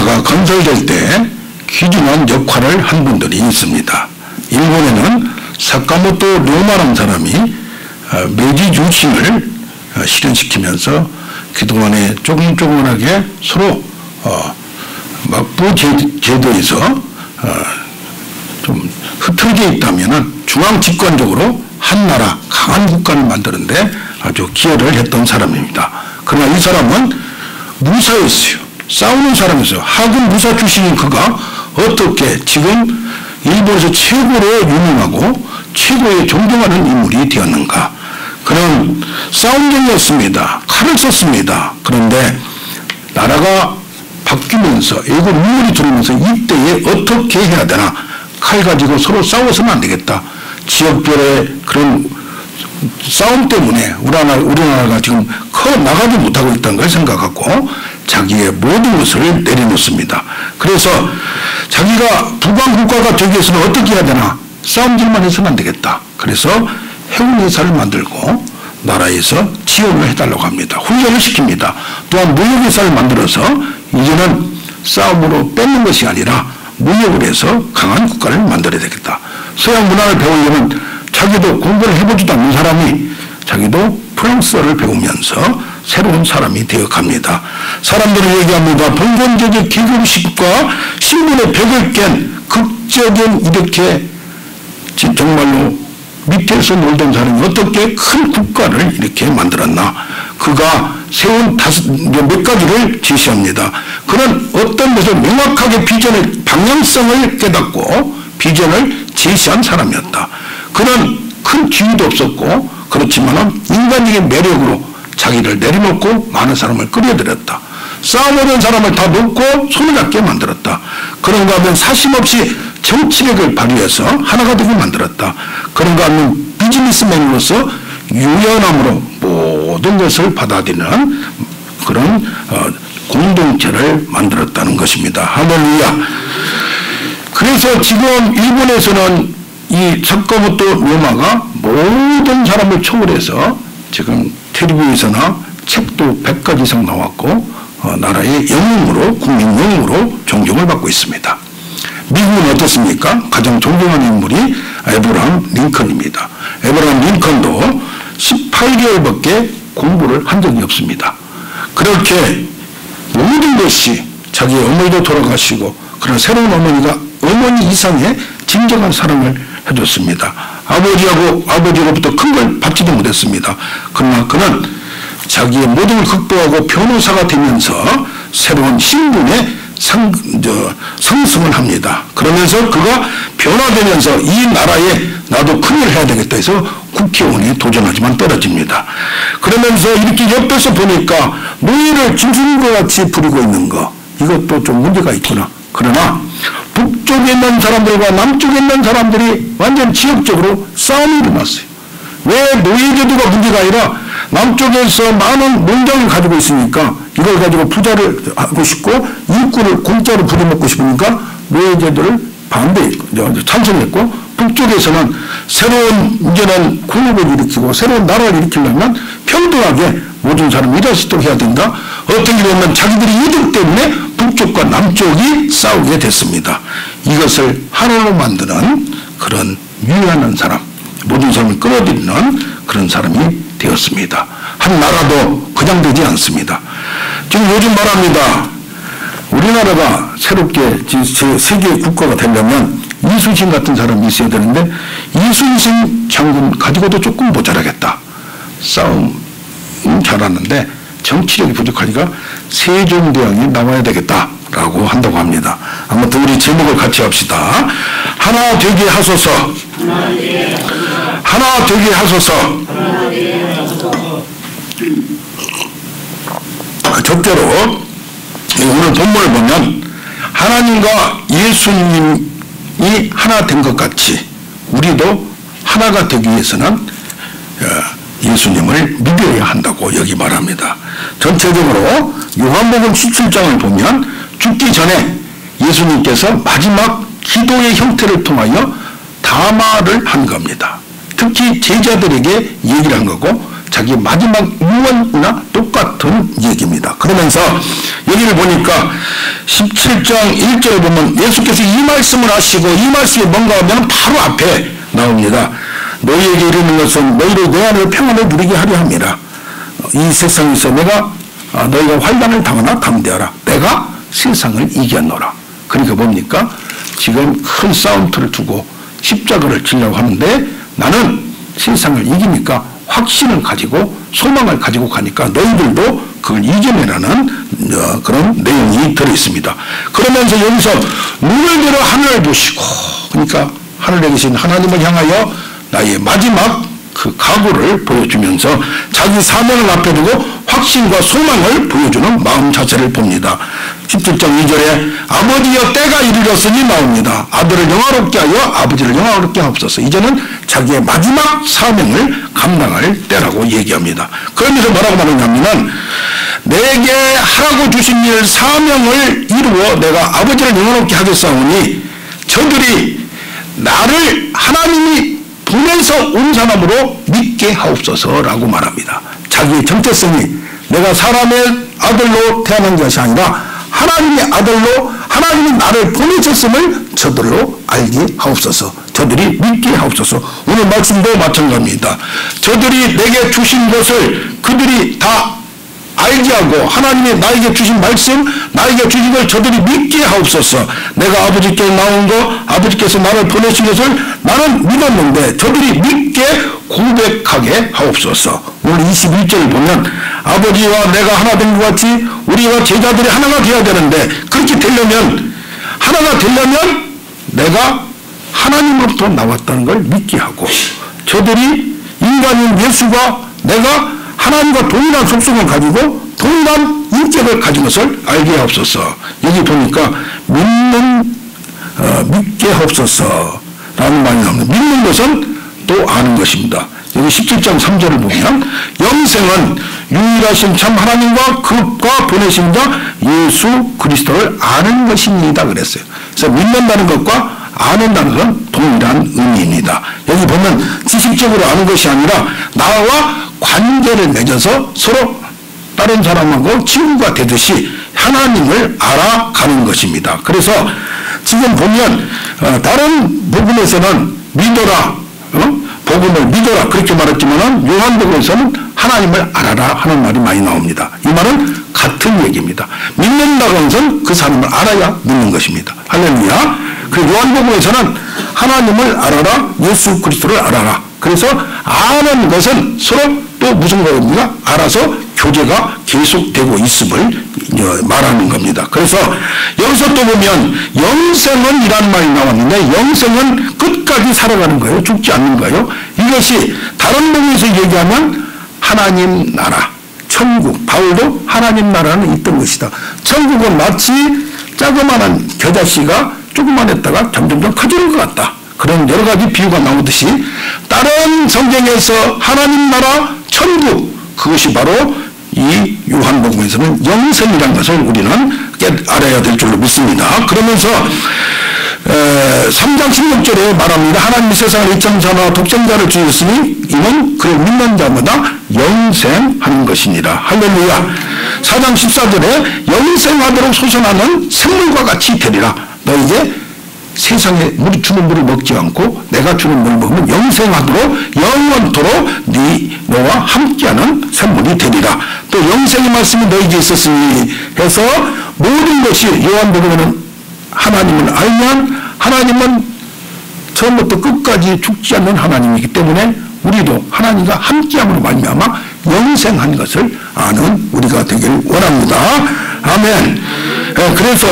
나라가 건설될 때 귀중한 역할을 한 분들이 있습니다. 일본에는 사카모토 료마라는 사람이 메이지 유신을 실현시키면서 그동안에 조금조금하게 서로 막부 제도에서 좀 흐트러져 있다면 중앙 집권적으로 한 나라 강한 국가를 만드는데 아주 기여를 했던 사람입니다. 그러나 이 사람은 무사였어요. 싸우는 사람이었어요. 하군 무사 출신인 그가 어떻게 지금 일본에서 최고로 유명하고 최고의 존경하는 인물이 되었는가. 그는 싸움쟁이였습니다. 칼을 썼습니다. 그런데 나라가 바뀌면서 애국 민물이 들어오면서 이때에 어떻게 해야 되나. 칼 가지고 서로 싸워서는 안 되겠다. 지역별의 그런 싸움 때문에 우리나라가 지금 커나가지 못하고 있다는 걸 생각하고 자기의 모든 것을 내려놓습니다. 그래서 자기가 부강국가가 되기 위해서는 어떻게 해야 되나. 싸움질만 해서는 안 되겠다. 그래서 해운회사를 만들고 나라에서 지원을 해달라고 합니다. 훈련을 시킵니다. 또한 무역회사를 만들어서 이제는 싸움으로 뺏는 것이 아니라 무역을 해서 강한 국가를 만들어야 되겠다. 서양 문화를 배우려면 자기도 공부를 해보지도 않는 사람이 자기도 프랑스어를 배우면서 새로운 사람이 되어갑니다. 사람들은 얘기합니다. 봉건제적 계급식과 신분의 벽을 깬 극적인 이렇게 정말로 밑에서 놀던 사람이 어떻게 큰 국가를 이렇게 만들었나. 그가 세운 몇 가지를 제시합니다. 그는 어떤 것을 명확하게 비전을 방향성을 깨닫고 비전을 제시한 사람이었다. 그는 큰 지위도 없었고 그렇지만 인간적인 매력으로 자기를 내려놓고 많은 사람을 끌어들였다. 싸움하는 사람을 다 놓고 손을 잡게 만들었다. 그런가 하면 사심없이 정치력을 발휘해서 하나가 되게 만들었다. 그런가 하면 비즈니스맨으로서 유연함으로 모든 것을 받아들이는 그런 공동체를 만들었다는 것입니다. 할렐루야. 그래서 지금 일본에서는 이 사카모토 료마가 모든 사람을 초월해서 지금 텔레비에서나 책도 100가지 이상 나왔고 나라의 영웅으로 국민 영웅으로 존경을 받고 있습니다. 미국은 어떻습니까? 가장 존경하는 인물이 에브라함 링컨입니다. 에브라함 링컨도 18개월밖에 공부를 한 적이 없습니다. 그렇게 모든 것이 자기 어머니도 돌아가시고 그러나 새로운 어머니가 어머니 이상의 진정한 사랑을 해줬습니다. 아버지로부터 큰 걸 받지도 못했습니다. 그러나 그는 자기의 모든 걸 극복하고 변호사가 되면서 새로운 신분에 성승을 합니다. 그러면서 그가 변화되면서 이 나라에 나도 큰일을 해야 되겠다 해서 국회의원에 도전하지만 떨어집니다. 그러면서 이렇게 옆에서 보니까 노예를 짐승과 같이 부리고 있는 거, 이것도 좀 문제가 있구나. 그러나 북쪽에 있는 사람들과 남쪽에 있는 사람들이 완전 지역적으로 싸움이 일어났어요. 왜 노예제도가 문제가 아니라 남쪽에서 많은 농장을 가지고 있으니까 이걸 가지고 부자를 하고 싶고 일꾼을 공짜로 부려먹고 싶으니까 노예제도를 찬성했고, 북쪽에서는 새로운 이제는 군국을 일으키고 새로운 나라를 일으키려면 평등하게 모든 사람이 일할 수 있도록 해야 된다. 어떻게 되면 자기들이 이득 때문에 북쪽과 남쪽이 싸우게 됐습니다. 이것을 하나로 만드는 그런 유연한 사람, 모든 사람을 끌어들이는 그런 사람이 되었습니다. 한 나라도 그냥 되지 않습니다. 지금 요즘 말합니다. 우리나라가 새롭게 세계 국가가 되려면 이순신 같은 사람이 있어야 되는데 이순신 장군 가지고도 조금 모자라겠다. 싸움 잘하는데 정치력이 부족하니까 세종대왕이 나와야 되겠다라고 한다고 합니다. 아무튼 우리 제목을 같이 합시다. 하나 되게 하소서. 하나 되게 하소서. 첫째로 오늘 본문을 보면 하나님과 예수님이 하나 된 것 같이 우리도 하나가 되기 위해서는 예수님을 믿어야 한다고 여기 말합니다. 전체적으로 요한복음 17장을 보면 죽기 전에 예수님께서 마지막 기도의 형태를 통하여 담화를 한 겁니다. 특히 제자들에게 얘기를 한 거고 자기 마지막 유언이나 똑같은 얘기입니다. 그러면서 여기를 보니까 17장 1절에 보면 예수께서 이 말씀을 하시고 이 말씀이 뭔가 하면 바로 앞에 나옵니다. 너희에게 이르는 것은 너희로 내 안에 평안을 누리게 하려 함이라. 이 세상에서 너희가 환난을 당하나 담대하라. 내가 세상을 이겼노라. 그러니까 뭡니까? 지금 큰 싸움터를 두고 십자가를 지려고 하는데 나는 세상을 이기니까 확신을 가지고 소망을 가지고 가니까 너희들도 그걸 이겨내라는 그런 내용이 들어있습니다. 그러면서 여기서 눈을 들어 하늘을 보시고, 그러니까 하늘에 계신 하나님을 향하여 나의 마지막 그 각오를 보여주면서 자기 사명을 앞에 두고 확신과 소망을 보여주는 마음 자세를 봅니다. 17장 2절에 아버지여 때가 이르렀으니 나옵니다. 아들을 영화롭게 하여 아버지를 영화롭게 하옵소서. 이제는 자기의 마지막 사명을 감당할 때라고 얘기합니다. 그러면서 뭐라고 말하냐면 내게 하라고 주신 일 사명을 이루어 내가 아버지를 영화롭게 하겠사오니 저들이 나를 하나님이 보내서 온 사람으로 믿게 하옵소서라고 말합니다. 자기의 정체성이 내가 사람의 아들로 태어난 것이 아니라 하나님의 아들로 하나님이 나를 보내셨음을 저들로 알게 하옵소서. 저들이 믿게 하옵소서. 오늘 말씀도 마찬가지입니다. 저들이 내게 주신 것을 그들이 다 알게 하고 하나님이 나에게 주신 말씀, 나에게 주신 걸 저들이 믿게 하옵소서. 내가 아버지께 나온 거, 아버지께서 나를 보내신 것을 나는 믿었는데 저들이 믿게 고백하게 하옵소서. 오늘 21절을 보면 아버지와 내가 하나 된 것 같이 우리와 제자들이 하나가 되어야 되는데 그렇게 되려면 하나가 되려면 내가 하나님으로부터 나왔다는 걸 믿게 하고 저들이 인간인 예수가 내가 하나님과 동일한 속성을 가지고 동일한 인격을 가진 것을 알게 하옵소서. 여기 보니까 믿게 하옵소서 라는 말이 나옵니다. 믿는 것은 또 아는 것입니다. 여기 17장 3절을 보면 영생은 유일하신 참 하나님과 그가 보내신 자 예수 그리스도를 아는 것입니다 그랬어요. 그래서 믿는다는 것과 아는다는 것은 동일한 의미입니다. 여기 보면 지식적으로 아는 것이 아니라 나와 관계를 맺어서 서로 다른 사람하고 친구가 되듯이 하나님을 알아가는 것입니다. 그래서 지금 보면 다른 복음에서는 믿어라, 복음을 믿어라 그렇게 말했지만 요한복음에서는 하나님을 알아라 하는 말이 많이 나옵니다. 이 말은 같은 얘기입니다. 믿는다고 하는 것은 그 사람을 알아야 믿는 것입니다. 할렐루야. 그 요한복음에서는 하나님을 알아라, 예수 그리스도를 알아라. 그래서 아는 것은 서로 또 무슨 거입니까? 알아서 교제가 계속되고 있음을 말하는 겁니다. 그래서 여기서 또 보면 영생은 이라는 말이 나왔는데 영생은 끝까지 살아가는 거예요. 죽지 않는 거예요. 이것이 다른 복음에서 얘기하면 하나님 나라, 천국, 바울도 하나님 나라는 있던 것이다. 천국은 마치 자그마한 겨자씨가 조금만 했다가 점점점 커지는 것 같다. 그런 여러 가지 비유가 나오듯이 다른 성경에서 하나님 나라, 천국, 그것이 바로 이 요한복음에서는 영생이라는 것을 우리는 알아야 될 줄로 믿습니다. 그러면서 3장 16절에 말합니다. 하나님이 세상을 이천자나 독생자를 주셨으니 이는 그를 믿는 자마다 영생하는 것이니라. 할렐루야. 4장 14절에 영생하도록 솟아나는 샘물과 같이 되리라. 너에게 세상에 주는 물을 먹지 않고 내가 주는 물을 먹으면 영생하도록 영원토록 너와 함께하는 샘물이 되리라. 또 영생의 말씀이 너에게 있었으니 해서 모든 것이 요한복음에는 하나님을 알면 하나님은 처음부터 끝까지 죽지 않는 하나님이기 때문에 우리도 하나님과 함께함으로 말미암아 영생한 것을 아는 우리가 되길 원합니다. 아멘. 그래서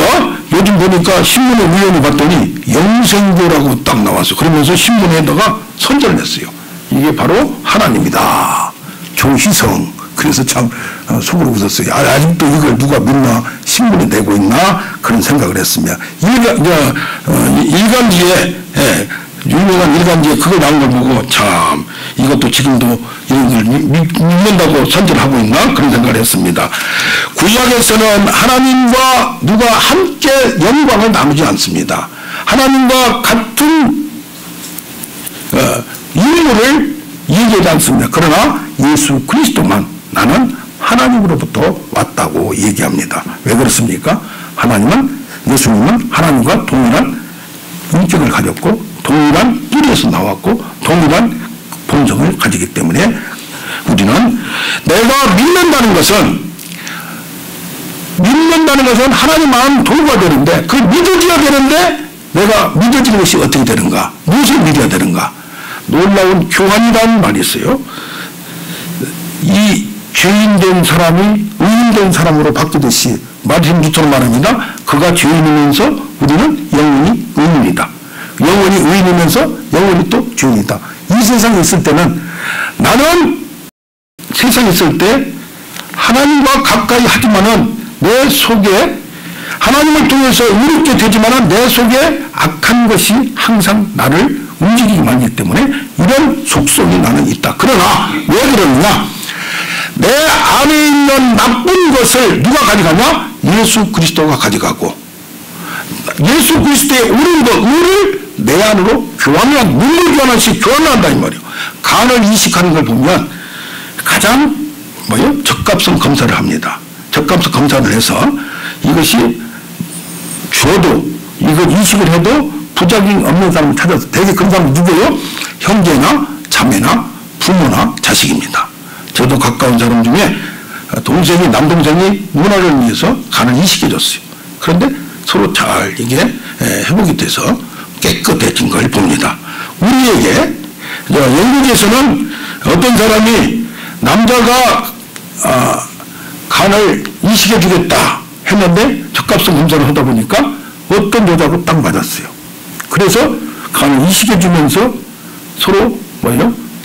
요즘 보니까 신문에 우연히 봤더니 영생교라고 딱 나왔어요. 그러면서 신문에다가 선전을 냈어요. 이게 바로 하나님이다. 조희성. 그래서 참 속으로 웃었어요. 아직도 이걸 누가 믿나 신문에 내고 있나 그런 생각을 했습니다. 일간지에 유명한 일간지에 그거 나온 걸 보고 참 이것도 지금도 이런 걸 믿는다고 선전을 하고 있나 그런 생각을 했습니다. 구약에서는 하나님과 누가 함께 영광을 나누지 않습니다. 하나님과 같은 인물을 얘기하지 않습니다. 그러나 예수 그리스도만 나는 하나님으로부터 왔다고 얘기합니다. 왜 그렇습니까? 예수님은 하나님과 동일한 인격을 가졌고 동일한 뿌리에서 나왔고 동일한 본성을 가지기 때문에 우리는 내가 믿는다는 것은 하나님만 도구가 되는데 그 믿어져야 되는데 내가 믿어지는 것이 어떻게 되는가? 무엇을 믿어야 되는가? 놀라운 교환이라는 말이 있어요. 이 죄인된 사람이 의인된 사람으로 바뀌듯이 마틴 루터는 말합니다. 그가 죄인이면서 우리는 영원히 의인이다. 영원히 의인이면서 영원히 또 죄인이다. 이 세상에 있을 때는 나는 세상에 있을 때 하나님과 가까이 하지만은 내 속에 하나님을 통해서 의롭게 되지만은 내 속에 악한 것이 항상 나를 움직이기만 하기 때문에 이런 속성이 나는 있다. 그러나 왜 그러느냐? 내 안에 있는 나쁜 것을 누가 가져가냐? 예수 그리스도가 가져가고 예수 그리스도의 옳은 것, 의를 내 안으로 교환한 눈물 교환하듯이 교환을 한다 이 말이에요. 간을 이식하는 걸 보면 가장 적합성 검사를 합니다. 적합성 검사를 해서 이것이 줘도 이걸 이식을 해도 부작용이 없는 사람을 찾아서 대개 그런 사람은 누구예요? 형제나 자매나 부모나 자식입니다. 저도 가까운 사람 중에 남동생이 문화를 위해서 간을 이식해줬어요. 그런데 서로 잘 이게 회복이 돼서 깨끗해진 걸 봅니다. 우리에게 영국에서는 어떤 사람이 남자가 간을 이식해주겠다 했는데 적합성 검사를 하다 보니까 어떤 여자하고 딱 맞았어요. 그래서 간을 이식해주면서 서로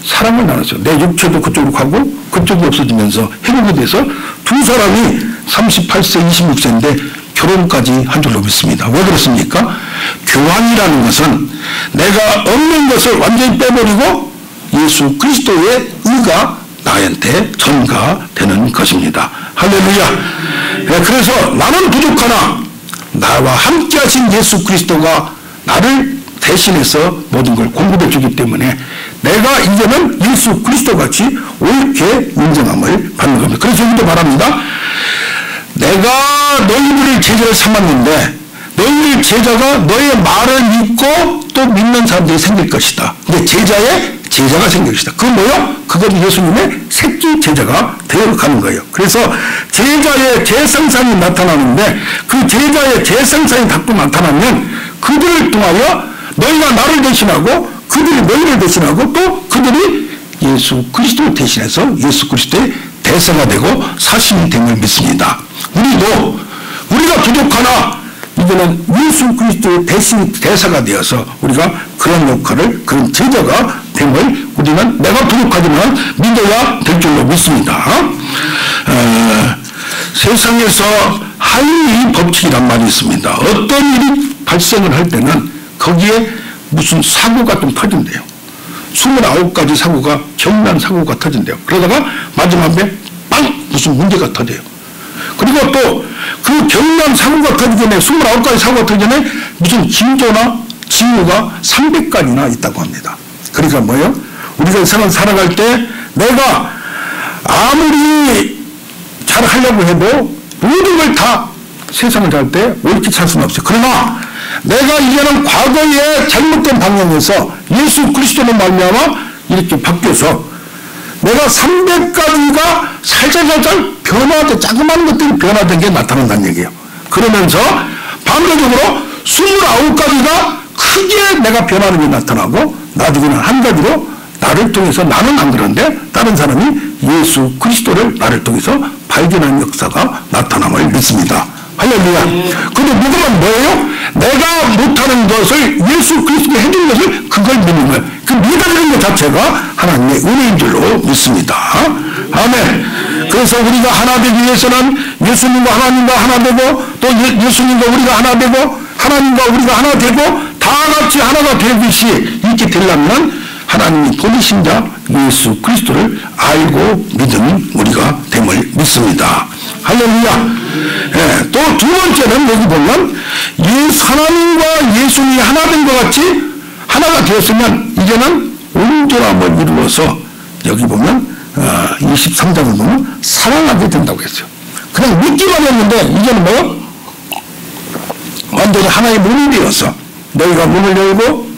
사랑을 나눴어요. 내 육체도 그쪽으로 가고 그쪽이 없어지면서 회복이 돼서 두 사람이 38세, 26세인데 결혼까지 한 줄로 믿습니다. 왜 그렇습니까? 교환이라는 것은 내가 없는 것을 완전히 빼버리고 예수 그리스도의 의가 나한테 전가되는 것입니다. 할렐루야. 그래서 나는 부족하나 나와 함께 하신 예수 그리스도가 나를 대신해서 모든 걸 공급해 주기 때문에 내가 이제는 예수 그리스도 같이 옳게 인정함을 받는 겁니다. 그래서 여기도 말합니다. 내가 너희들을 제자를 삼았는데 너희들 제자가 너의 말을 믿고 또 믿는 사람들이 생길 것이다. 근데 제자가 생길 것이다. 그건 뭐요? 그건 예수님의 새끼 제자가 되어가는 거예요. 그래서 제자의 재생산이 나타나는데 그 제자의 재생산이 자꾸 나타나면 그들을 통하여 너희가 나를 대신하고 그들이 너희를 대신하고 또 그들이 예수 그리스도를 대신해서 예수 그리스도의 대사가 되고 사신이 됨을 믿습니다. 우리가 부족하나 이제는 예수 그리스도의 대사가 되어서 우리가 그런 역할을 그런 제자가 됨을 우리는 내가 부족하지만 믿어야 될 줄로 믿습니다. 세상에서 하위 법칙이란 말이 있습니다. 어떤 일이 발생을 할 때는 거기에 무슨 사고가 좀 터진대요. 29가지 사고가 경란 사고가 터진대요. 그러다가 마지막에 빵 무슨 문제가 터져요. 그리고 또 그 경란 사고가 터지기 전에 29가지 사고가 터지기 전에 무슨 징조나 징후가 300가지나 있다고 합니다. 그러니까 뭐예요? 우리가 이 세상 살아갈 때 내가 아무리 잘 하려고 해도 모든 걸 다 세상을 살 때 옳게 살 수는 없어요. 그러나 내가 이제는 과거의 잘못된 방향에서 예수 그리스도로 말미암아 이렇게 바뀌어서 내가 300가지가 살살살살 변화된 자그마한 것들이 변화된 게 나타난다는 얘기예요. 그러면서 반대적으로 29가지가 크게 내가 변하는 게 나타나고 나중에는 한 가지로 나를 통해서 나는 안 그런데 다른 사람이 예수 그리스도를 나를 통해서 발견하는 역사가 나타남을 믿습니다. 할렐루야. 근데 믿으면 뭐예요? 내가 못하는 것을 예수 그리스도가 해준 것을 그걸 믿는 거예요. 그 믿어지는 것 자체가 하나님의 은혜인 줄로 믿습니다. 아멘. 그래서 우리가 하나 되기 위해서는 예수님과 하나님과 하나 되고 또 예수님과 우리가 하나 되고 하나님과 우리가 하나 되고 다 같이 하나가 되듯이 이렇게 되려면 하나님이 보내신 자 예수 그리스도를 알고 믿는 우리가 됨을 믿습니다. 할렐루야. 예, 또 두 번째는 여기 보면 하나님과 예수님이 하나 된 것 같이 하나가 되었으면 이제는 온전함을 이루어서 여기 보면 23장을 보면 사랑하게 된다고 했어요. 그냥 믿기만 했는데 이제는 뭐요? 완전히 하나의 몸이 되어서 너희가 문을 열고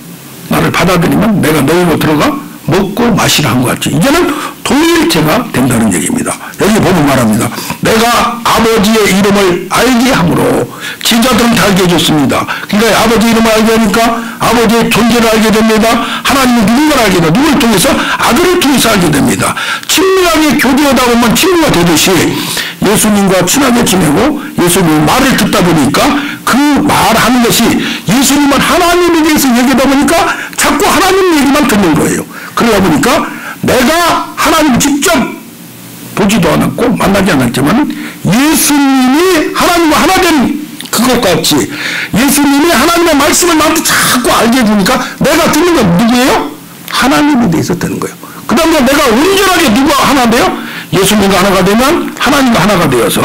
나를 받아들이면 내가 너희로 들어가 먹고 마시라 한 것 같이 이제는 동일체가 된다는 얘기입니다. 여기 보면 말합니다. 내가 아버지의 이름을 알게 함으로 제자들은 다 알게 해줬습니다. 그러니까 아버지 이름을 알게 하니까 아버지의 존재를 알게 됩니다. 하나님은 누군가를 알게 됩니다. 누구를 통해서? 아들을 통해서 알게 됩니다. 친밀하게 교제하다 보면 친구가 되듯이 예수님과 친하게 지내고 예수님 말을 듣다 보니까 그 말하는 것이 예수님은 하나님에 대해서 얘기하다 보니까 자꾸 하나님 얘기만 듣는 거예요. 그러다 보니까 내가 하나님 직접 보지도 않았고 만나지 않았지만 예수님이 하나님과 하나 된 그것과 같이 예수님이 하나님의 말씀을 나한테 자꾸 알게 해주니까 내가 듣는 건 누구예요? 하나님에 대해서 듣는 거예요. 그 다음에 내가 온전하게 누가 하나인데요? 예수님과 하나가 되면 하나님과 하나가 되어서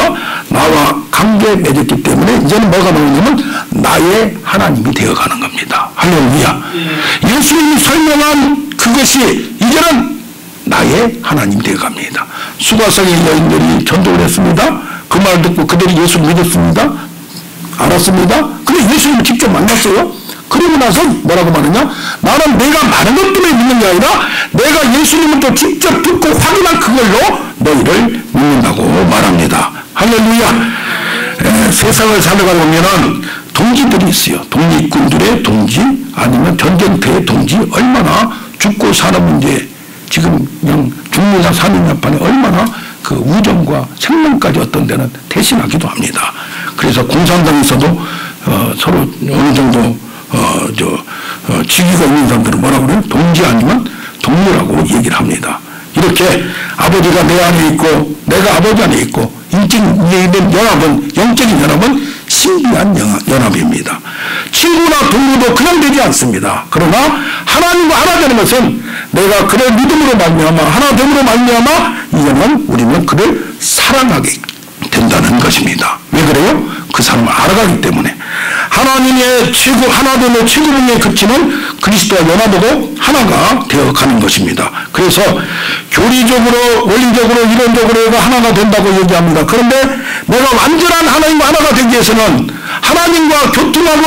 나와 관계 맺었기 때문에 이제는 뭐가 나오냐면 나의 하나님이 되어가는 겁니다. 할렐루야. 예수님이 설명한 그것이 이제는 나의 하나님이 되어갑니다. 수가성의 여인들이 전도를 했습니다. 그 말 듣고 그들이 예수를 믿었습니다. 알았습니다. 근데 예수님을 직접 만났어요. 그러고 나서 뭐라고 말하냐? 나는 내가 많은 것 때문에 믿는 게 아니라 내가 예수님을 또 직접 듣고 확인한 그걸로 너희를 믿는다고 말합니다. 할렐루야. 세상을 살아가다 보면은 동지들이 있어요. 독립군들의 동지 아니면 전쟁터의 동지 얼마나 죽고 사는 문제 지금 그냥 죽느냐 사느냐 판에 얼마나 그 우정과 생명까지 어떤 데는 대신하기도 합니다. 그래서 공산당에서도 서로 어느 정도 직위가 있는 사람들은 뭐라고 그래요? 동지 아니면 동료라고 얘기를 합니다. 이렇게 아버지가 내 안에 있고 내가 아버지 안에 있고 인격된 연합은 영적인 연합은 신비한 연합입니다. 친구나 동료도 그냥 되지 않습니다. 그러나 하나님과 하나 되는 것은 내가 그를 믿음으로 말미암아 하나 됨으로 말미암아 이제는 우리는 그를 사랑하게 된다는 것입니다. 왜 그래요? 그 사람을 알아가기 때문에 하나님의 최고 하나됨의 최고봉에 그치는 그리스도와 연합하고 하나가 되어가는 것입니다. 그래서 교리적으로 원리적으로 이론적으로 하나가 된다고 얘기합니다. 그런데 내가 완전한 하나님과 하나가 되기 위해서는 하나님과 교통하고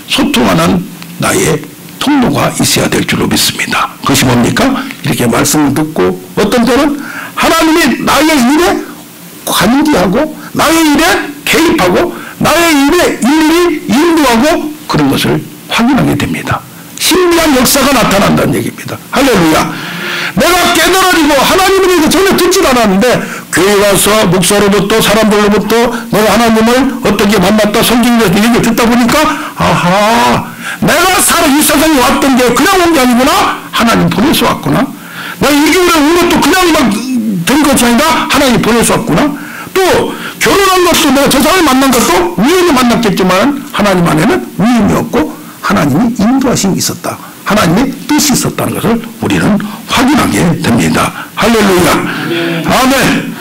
소통하는 나의 통로가 있어야 될 줄로 믿습니다. 그것이 뭡니까? 이렇게 말씀을 듣고 어떤 때는 하나님이 나의 일에 관계하고 나의 일에 개입하고 나의 일에 일일이 인도하고 그런 것을 확인하게 됩니다. 신비한 역사가 나타난다는 얘기입니다. 할렐루야. 내가 깨달아지고 하나님에 대해서 전혀 듣질 않았는데 교회 와서 목사로부터 사람들로부터 내가 하나님을 어떻게 만났다 성경에서 얘기를 듣다 보니까 아하 내가 이 세상에 왔던 게 그냥 온 게 아니구나. 하나님 보내서 왔구나. 내가 이 교회에 온 것도 그냥 막 된 것이 아니라 하나님 보내서 왔구나. 또 결혼한 것도 내가 저 사람을 만난 것도 우연히 만났겠지만 하나님 안에는 우연이 없고 하나님이 인도하심이 있었다. 하나님의 뜻이 있었다는 것을 우리는 확인하게 됩니다. 할렐루야. 아멘.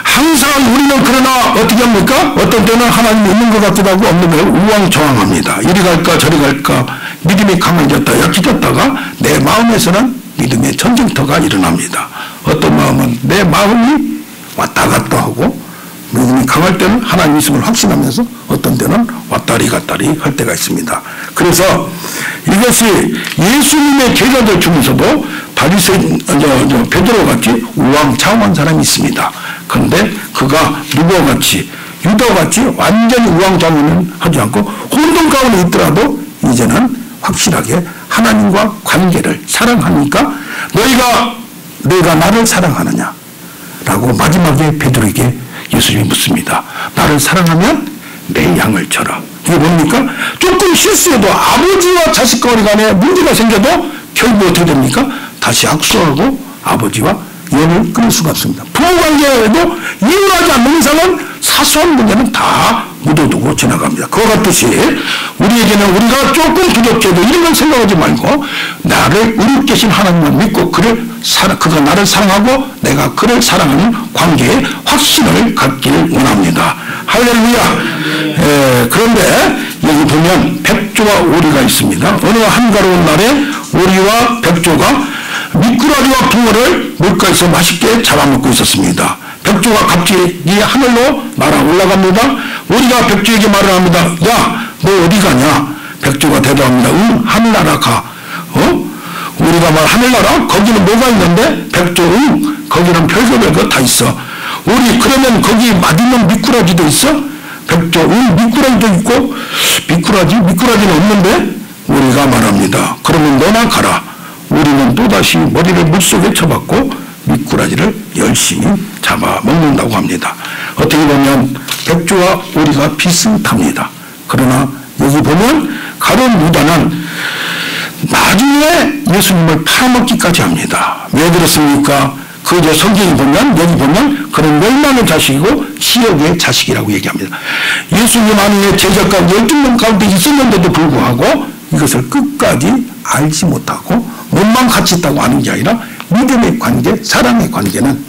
항상 우리는 그러나 어떻게 합니까? 어떤 때는 하나님이 있는 것 같기도 하고 없는 걸 우왕좌왕합니다. 이리 갈까 저리 갈까 믿음이 강해졌다 약해졌다가 내 마음에서는 믿음의 전쟁터가 일어납니다. 어떤 마음은 내 마음이 왔다 갔다 하고 믿음이 강할 때는 하나님 있음을 확신하면서 어떤 때는 왔다리 갔다리 할 때가 있습니다. 그래서 이것이 예수님의 제자들 중에서도 바리새인 베드로 같이 우왕좌왕한 사람이 있습니다. 그런데 그가 누구와 같이 유다와 같이 완전히 우왕좌왕은 하지 않고 혼돈 가운데 있더라도 이제는 확실하게 하나님과 관계를 사랑하니까 너희가 나를 사랑하느냐 라고 마지막에 베드로에게 예수님이 묻습니다. 나를 사랑하면 내 양을 쳐라. 이게 뭡니까? 조금 실수해도 아버지와 자식과 간에 문제가 생겨도 결국 어떻게 됩니까? 다시 악수하고 아버지와 연을 끊을 수가 없습니다. 부부관계에도 이혼하지 않는 이상은 사소한 문제는 다 묻어두고 지나갑니다. 그와 같듯이 우리에게는 우리가 조금 부족해도 이런 걸 생각하지 말고 나를 우리 계신 하나님을 믿고 그가 나를 사랑하고 내가 그를 사랑하는 관계에 확신을 갖기를 원합니다. 할렐루야. 그런데 여기 보면 백조와 오리가 있습니다. 어느 한가로운 날에 오리와 백조가 미꾸라지와 붕어를 물가에서 맛있게 잡아먹고 있었습니다. 백조가 갑자기 하늘로 날아 올라갑니다. 오리가 백조에게 말을 합니다. 야, 너 어디 가냐? 백조가 대답합니다. 응, 하늘나라 가. 우리가 말 하늘나라? 거기는 뭐가 있는데? 백조, 응, 거기는 별거 다 있어. 우리 그러면 거기 맛있는 미꾸라지도 있어? 백조, 응, 미꾸라지도 있고, 미꾸라지는 없는데? 우리가 말합니다. 그러면 너나 가라. 우리는 또다시 머리를 물속에 쳐박고 미꾸라지를 열심히 잡아먹는다고 합니다. 어떻게 보면 백조와 우리가 비슷합니다. 그러나 여기 보면 가룟 유다는 나중에 예수님을 팔아먹기까지 합니다. 왜 그렇습니까? 그 이제 성경에 보면, 여기 보면 그런 멸망의 자식이고 지역의 자식이라고 얘기합니다. 예수님 안에 제자 가운데 12명 가운데 있었는데도 불구하고 이것을 끝까지 알지 못하고 몸만 같이 있다고 하는 게 아니라 믿음의 관계, 사랑의 관계는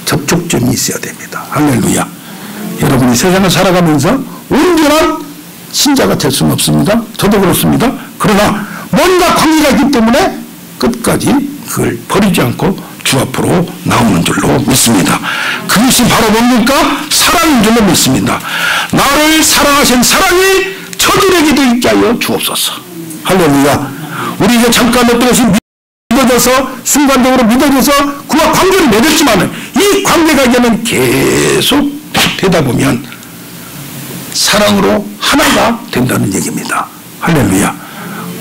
접촉점이 있어야 됩니다. 할렐루야. 여러분이 세상을 살아가면서 온전한 신자가 될 수는 없습니다. 저도 그렇습니다. 그러나 뭔가 관계가 있기 때문에 끝까지 그걸 버리지 않고 주 앞으로 나오는 줄로 믿습니다. 그것이 바로 뭡니까? 사랑인 줄로 믿습니다. 나를 사랑하신 사랑이 저들에게도 있게 하여 주옵소서. 할렐루야. 우리 이제 잠깐 어떤 것이 믿어져서 순간적으로 믿어져서 그와 관계를 맺었지만 이 관계가 이제는 계속 되다 보면 사랑으로 하나가 된다는 얘기입니다. 할렐루야.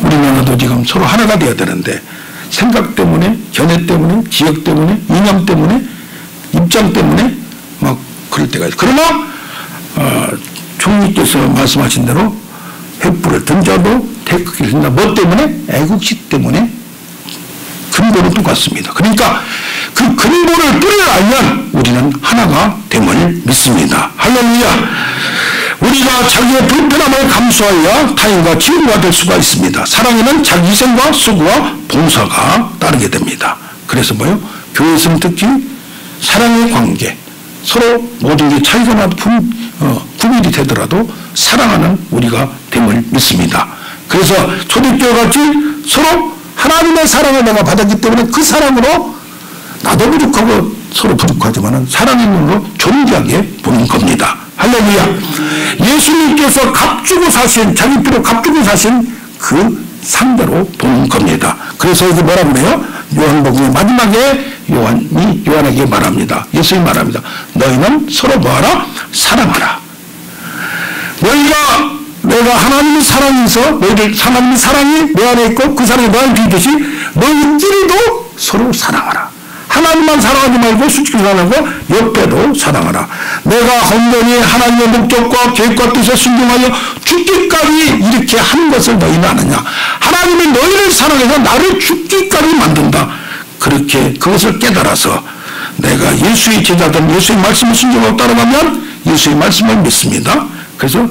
우리나라도 지금 서로 하나가 되어야 되는데 생각 때문에, 견해 때문에, 지역 때문에, 이념 때문에, 입장 때문에 막 그럴 때가 있어요. 그러나 총리께서 말씀하신 대로 횃불을 던져도 태극기를 든다. 뭐 때문에? 애국심 때문에. 근본은 똑같습니다. 그러니까 그 근본을 뿌리를 알면 우리는 하나가 됨을 믿습니다. 할렐루야. 우리가 자기의 불편함을 감수하여 타인과 친구가 될 수가 있습니다. 사랑에는 자기 희생과 수고와 봉사가 따르게 됩니다. 그래서 뭐요? 교회에서는 특히 사랑의 관계, 서로 모든 게 차이가 나도 구별이 되더라도 사랑하는 우리가 됨을 믿습니다. 그래서 초대교회 같이 서로 하나님의 사랑을 내가 받았기 때문에 그 사랑으로 나도 부족하고 서로 부족하지만 사랑의 눈으로 존귀하게 보는 겁니다. 할렐루야. 예수님께서 값주고 사신, 자기 피로 값주고 사신 그 상대로 보는 겁니다. 그래서 여기 뭐라 그래요? 요한복음의 마지막에 요한에게 말합니다. 예수님이 말합니다. 너희는 서로 뭐하라? 사랑하라. 너희가 내가 하나님의 사랑이 있어 너희들 하나님의 사랑이 내 안에 있고 그 사랑이 너 안에 있듯이 너희끼리도 서로 사랑하라. 하나님만 사랑하지 말고 솔직히 사랑하고 옆에도 사랑하라. 내가 온전히 하나님의 목적과 계획과 뜻에 순종하여 죽기까지 이렇게 한 것을 너희는 아느냐. 하나님이 너희를 사랑해서 나를 죽기까지 만든다. 그렇게 그것을 깨달아서 내가 예수의 제자든 예수의 말씀을 순종하고 따라가면 예수의 말씀을 믿습니다. 그래서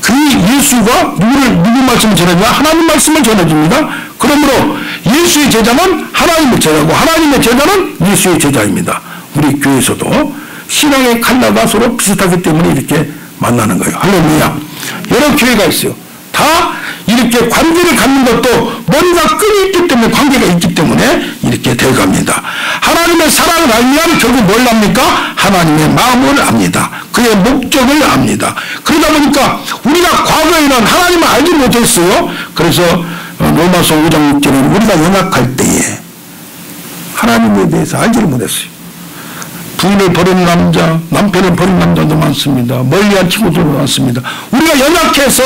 그 예수가 누구 말씀을 전해주냐? 하나님 말씀을 전해줍니다. 그러므로 예수의 제자는 하나님의 제자고 하나님의 제자는 예수의 제자입니다. 우리 교회에서도 신앙의 칼라가 서로 비슷하기 때문에 이렇게 만나는 거예요. 할렐루야. 여러 교회가 있어요. 다 이렇게 관계를 갖는 것도 뭔가 끈이 있기 때문에 관계가 있기 때문에 이렇게 되어갑니다. 하나님의 사랑을 알면 결국 뭘 압니까? 하나님의 마음을 압니다. 그의 목적을 압니다. 그러다 보니까 우리가 과거에는 하나님을 알지 못했어요. 그래서 로마서 5장 6절에는 우리가 연약할 때에 하나님에 대해서 알지를 못했어요. 부인을 버린 남자, 남편을 버린 남자도 많습니다. 멀리한 친구들도 많습니다. 우리가 연약해서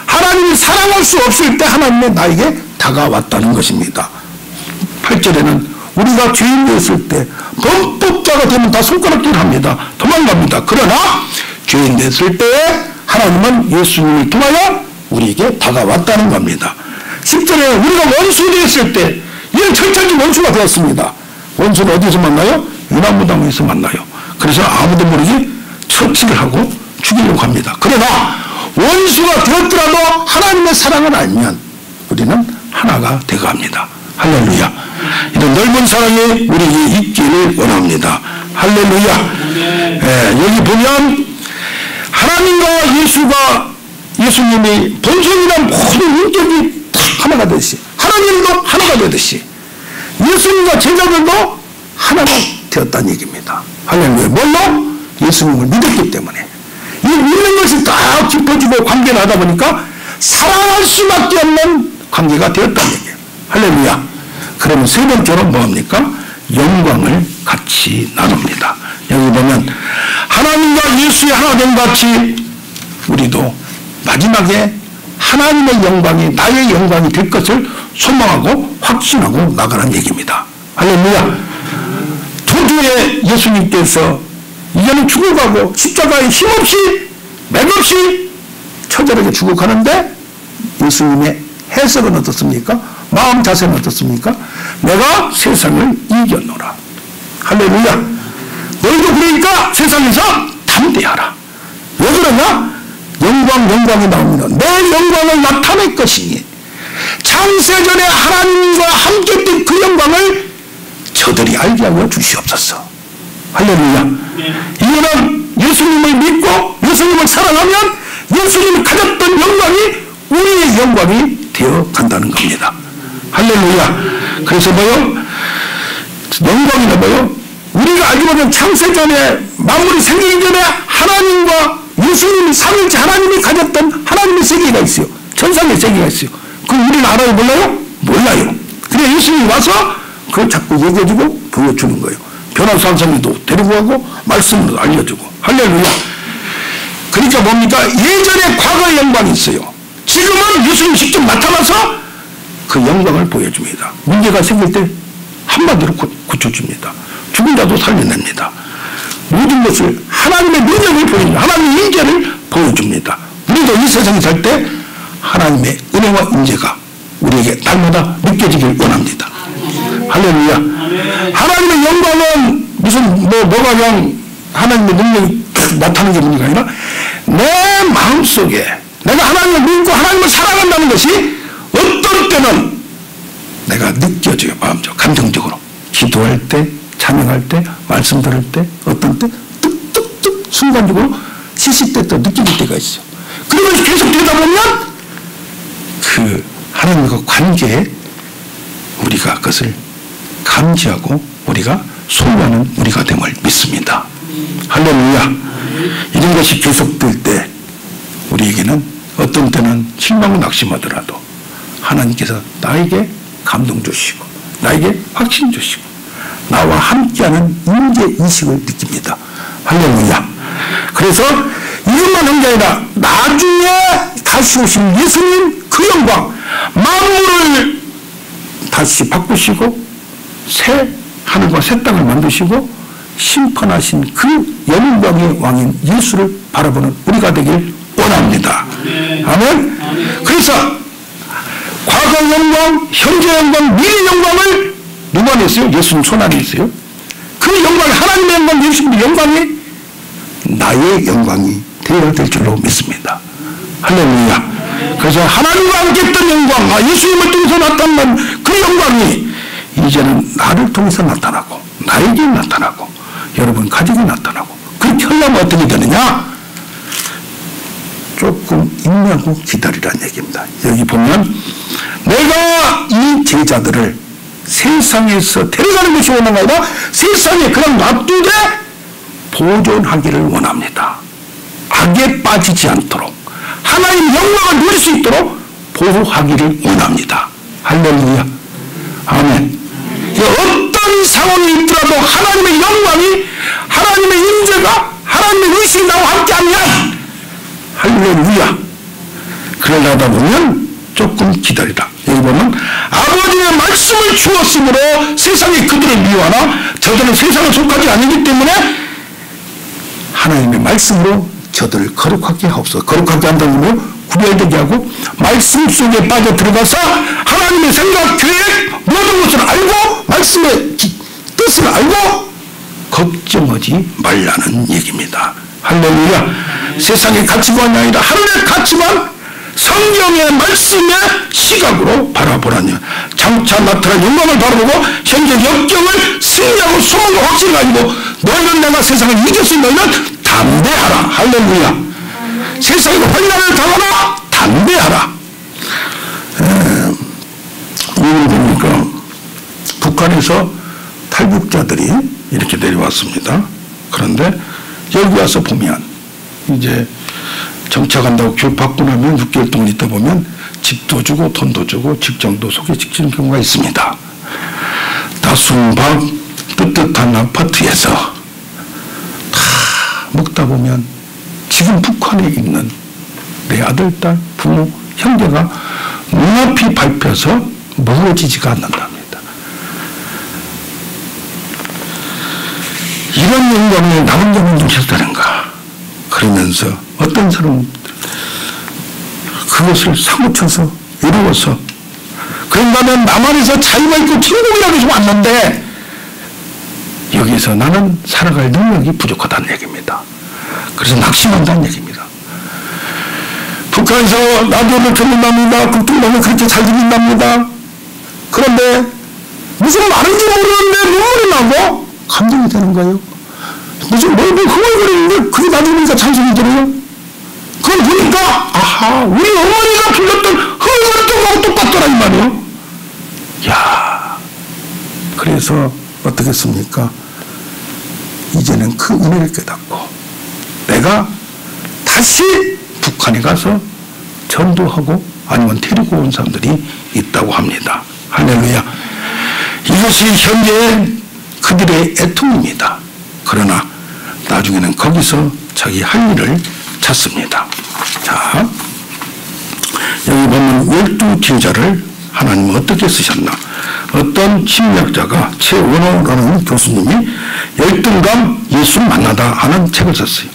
하나님이 사랑할 수 없을 때 하나님은 나에게 다가왔다는 것입니다. 8절에는 우리가 죄인 됐을 때 범법자가 되면 다 손가락질 합니다. 도망갑니다. 그러나 죄인 됐을 때 하나님은 예수님을 통하여 우리에게 다가왔다는 겁니다. 10절에 우리가 원수 되었을 때 이런 철저히 원수가 되었습니다. 원수는 어디서 만나요? 유나무당에서 만나요. 그래서 아무도 모르게 처치를 하고 죽이려고 합니다. 그러나 원수가 되었더라도 하나님의 사랑을 알면 우리는 하나가 되어갑니다. 할렐루야. 이런 넓은 사랑이 우리에게 있기를 원합니다. 할렐루야. 여기 보면 하나님과 예수님이 본성이란 모든 인격이 다 하나가 되듯이 하나님도 하나가 되듯이 예수님과 제자들도 하나가 되었다는 얘기입니다. 할렐루야. 뭘로? 예수님을 믿었기 때문에 이 믿는 것이 다 깊어지고 관계를 하다 보니까 사랑할 수밖에 없는 관계가 되었다는 얘기예요. 할렐루야. 그러면 세 번째로 뭐합니까? 영광을 같이 나눕니다. 여기 보면 하나님과 예수의 하나됨 같이 우리도 마지막에 하나님의 영광이 나의 영광이 될 것을 소망하고 확신하고 나가는 얘기입니다. 할렐루야. 두 주에 예수님께서 이제는 죽어가고 십자가에 힘없이 맥없이 처절하게 죽어가는데 예수님의 해석은 어떻습니까? 마음 자세는 어떻습니까? 내가 세상을 이겼노라. 할렐루야. 너희도 그러니까 세상에서 담대하라. 왜 그러냐? 영광이 나옵니다. 내 영광을 나타낼 것이니 창세전에 하나님과 함께했던 그 영광을 저들이 알게 하여 주시옵소서. 할렐루야. 이거는 예수님을 믿고 예수님을 사랑하면 예수님이 가졌던 영광이 우리의 영광이 되어 간다는 겁니다. 할렐루야. 그래서 뭐요? 영광이나 뭐요? 우리가 알고 보면 창세전에 만물이 생기기 전에 하나님과 예수님이 삼위일체 하나님이 가졌던 하나님의 세계가 있어요. 천상의 세계가 있어요. 그럼 우리는 알아요? 몰라요? 몰라요. 그래 예수님이 와서 그걸 자꾸 얘기해주고 보여주는 거예요. 변호사 선생님도 데리고 가고 말씀도 알려주고. 할렐루야. 그러니까 뭡니까? 예전에 과거의 영광이 있어요. 지금은 예수님이 직접 나타나서 그 영광을 보여줍니다. 문제가 생길 때 한마디로 고쳐줍니다. 죽은 자도 살려냅니다. 모든 것을 하나님의 능력을 보여줍니다. 하나님의 인재를 보여줍니다. 우리도 이 세상에 살 때 하나님의 은혜와 인재가 우리에게 날마다 느껴지길 원합니다. 할렐루야. 하나님의 영광은 무슨 뭐가 그냥 하나님의 능력이 나타나는 게 문제가 아니라 내 마음속에 내가 하나님을 믿고 하나님을 사랑한다는 것이 어떤 때는 내가 느껴져요. 마음적으로 감정적으로 기도할 때 찬양할 때 말씀 들을 때 어떤 때 뚝뚝뚝 순간적으로 시시때때 느껴질 때가 있어요. 그러면서 계속 되다 보면 그 하나님과 관계에 우리가 그것을 감지하고 우리가 소유하는 우리가 됨을 믿습니다. 할렐루야. 이런 것이 계속될 때 우리에게는 어떤 때는 실망과 낙심하더라도 하나님께서 나에게 감동 주시고 나에게 확신 주시고 나와 함께하는 임재의식을 느낍니다. 할렐루야. 그래서 이것만 한 게 아니라 나중에 다시 오신 예수님 그 영광 만물을 다시 바꾸시고 새 하늘과 새 땅을 만드시고 심판하신 그 영광의 왕인 예수를 바라보는 우리가 되길 원합니다. 아멘. 그래서 과거 영광, 현재 영광, 미래 영광을 누가 냈어요? 예수님 손 안에 있어요. 그 영광이 하나님의 영광, 예수님의 영광이 나의 영광이 되어야 될 줄로 믿습니다. 할렐루야. 그래서 하나님과 함께 했던 영광, 예수님을 통해서 나타난 그 영광이 이제는 나를 통해서 나타나고 나에게 나타나고 여러분 가족에 나타나고 그렇게 하려면 어떻게 되느냐? 조금 인내하고 기다리라는 얘기입니다. 여기 보면 내가 이 제자들을 세상에서 데려가는 것이 원하는 아니라 세상에 그냥 놔두되 보존하기를 원합니다. 악에 빠지지 않도록 하나님 영광을 누릴 수 있도록 보호하기를 원합니다. 할렐루야. 아멘. 어떤 상황이 있더라도 하나님의 영광이 하나님의 임재가 하나님의 의식이 나와 함께하면 할렐루야. 그러려다 보면 조금 기다리라. 여기 보면 아버지의 말씀을 주었으므로 세상이 그들을 미워하나 저들은 세상에 속하지 아니기 때문에 하나님의 말씀으로 저들을 거룩하게 하옵소서. 거룩하게 한다는 건 구별되게 하고 말씀 속에 빠져 들어가서 하나님의 생각, 계획 모든 것을 알고 말씀의 뜻을 알고 걱정하지 말라는 얘기입니다. 할렐루야. 세상의 가치관이 아니라 하늘의 가치관 성경의 말씀의 시각으로 바라보라니 장차 나타날 영광을 바라보고 현재 역경을 승리하고 소망과 확신을 가지고 너희는 내가 세상을 이겼으니 너희는 담대하라. 할렐루야. 세상에 환난을 당하나 담대하라. 오늘 보니까 북한에서 탈북자들이 이렇게 내려왔습니다. 그런데 여기 와서 보면 이제 정착한다고 교육 받고 나면 6개월 동안 있다 보면 집도 주고 돈도 주고 직장도 소개시키는 경우가 있습니다. 다순박 뜨뜻한 아파트에서 다 먹다 보면 지금 북한에 있는 내 아들, 딸, 부모, 형제가 눈앞이 밟혀서 멀어지지가 않는답니다. 이런 영광을 나 혼자만 누렸다는가. 그러면서 어떤 사람은 그것을 사무쳐서 이루어서 그런다면 남한에서 자유가 있고 천국이라고 해서 왔는데 여기서 나는 살아갈 능력이 부족하다는 얘기입니다. 그래서 낙심한다는 얘기입니다. 북한에서 라디오를 듣는답니다. 국방을 그렇게 잘 들린답니다. 그런데 무슨 말인지 모르는데 눈물이 나고 감동이 되는 거예요. 무슨 뭐 흥얼거리는데 그게 나중에니까 찬송이 들어요. 그걸 보니까 아하 우리 어머니가 불렀던 흥얼거렸던 거하고 똑같더라 이 말이에요. 야 그래서 어떻겠습니까? 이제는 그 은혜를 깨닫고 내가 다시 북한에 가서 전도하고 아니면 데리고 온 사람들이 있다고 합니다. 할렐루야. 이것이 현재 그들의 애통입니다. 그러나 나중에는 거기서 자기 할 일을 찾습니다. 자, 여기 보면 12제자를 하나님은 어떻게 쓰셨나. 어떤 심리학자가 최원호라는 교수님이 열등감 예수를 만나다 하는 책을 썼어요.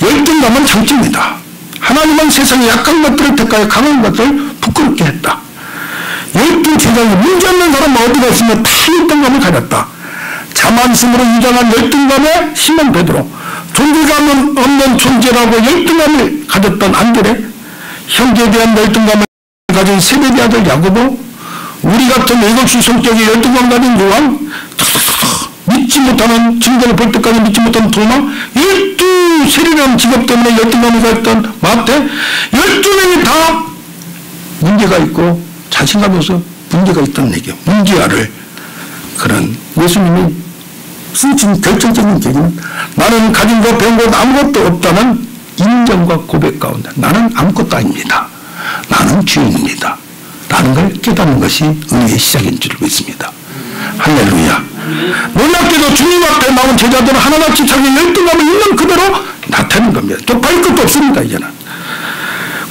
열등감은 장점이다. 하나님은 세상에 약한 것들을 택하여 강한 것들을 부끄럽게 했다. 12제자에 문제없는 사람은 어디가 있으면 다 열등감을 가졌다. 자만심으로 유장한 열등감에 시몬 베드로, 존재감 없는 존재라고 열등감을 가졌던 안드레, 형제에 대한 열등감을 가진 세베대 아들 야고보, 우리 같은 애국시 성격의 열등감 가진 요한, 믿지 못하는 증거를 볼 때까지 믿지 못하는 도마, 12세리라는 직업 때문에 열등감을 가졌던 마태, 12명이 다 문제가 있고 자신감이 없어 문제가 있다는 얘기예요. 문제아를. 그런 예수님이 쓰신 결정적인 계기는 나는 가진 것 배운 것 아무것도 없다는 인정과 고백 가운데 나는 아무것도 아닙니다. 나는 죄인입니다. 라는 걸 깨닫는 것이 은혜의 시작인 줄 믿습니다. 할렐루야. 놀랍게도 주님 앞에 나온 제자들은 하나같이 자기 열등감을 있는 그대로 나타내는 겁니다. 또 바일 것도 없습니다. 이제는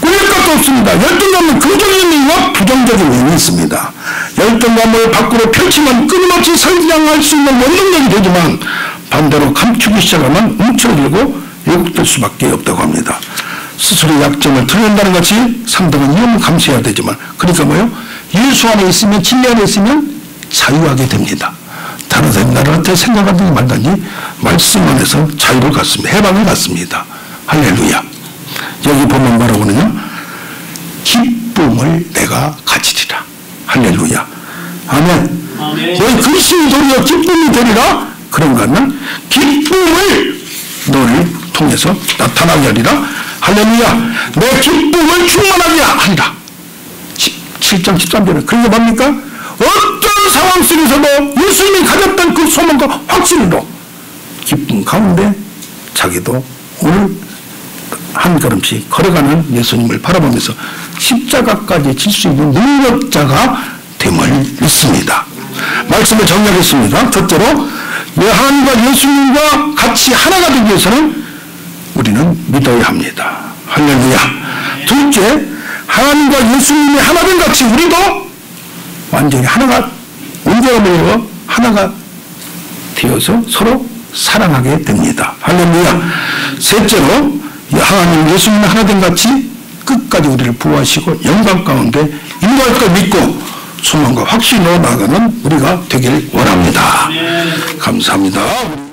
꾸밀 것도 없습니다. 열등감은 긍정적인 의미와 부정적인 의미 있습니다. 열등감을 밖으로 펼치면 끊임없이 성장할 수 있는 원동력이 되지만 반대로 감추기 시작하면 움츠러들고 왜곡될 수밖에 없다고 합니다. 스스로의 약점을 드러낸다는 것이 상당한 위험을 감수해야 되지만 그러니까 뭐요? 예수 안에 있으면 진리 안에 있으면 자유하게 됩니다. 다른 사람이 나한테 생각하든지 말든지 말씀 안에서 자유를 갖습니다. 해방을 갖습니다. 할렐루야. 여기 보면 뭐라고 하느냐? 기쁨을 내가 가지리라. 할렐루야. 아멘. 너희 근심이 도리어 기쁨이 되리라. 그런가 하면 기쁨을 너를 통해서 나타나게 하리라. 할렐루야. 내 기쁨을 충만하게 하리라. 7장 13절에 그게 뭡니까? 어떤 상황 속에서도 예수님이 가졌던 그 소망과 확신으로 기쁨 가운데 자기도 오늘 한 걸음씩 걸어가는 예수님을 바라보면서 십자가까지 질 수 있는 능력자가 됨을 믿습니다. 말씀을 정리하겠습니다. 첫째로 하나님과 예수님과 같이 하나가 되기 위해서는 우리는 믿어야 합니다. 할렐루야. 둘째, 하나님과 예수님이 하나 된 같이 우리도 완전히 하나가 온전한 모여 하나가 되어서 서로 사랑하게 됩니다. 할렐루야. 셋째로 하나님 예수님이 하나 된 같이 끝까지 우리를 부어하시고 영광 가운데 인도할 걸 믿고 소망과 확신으로 나아가는 우리가 되길 원합니다. 감사합니다.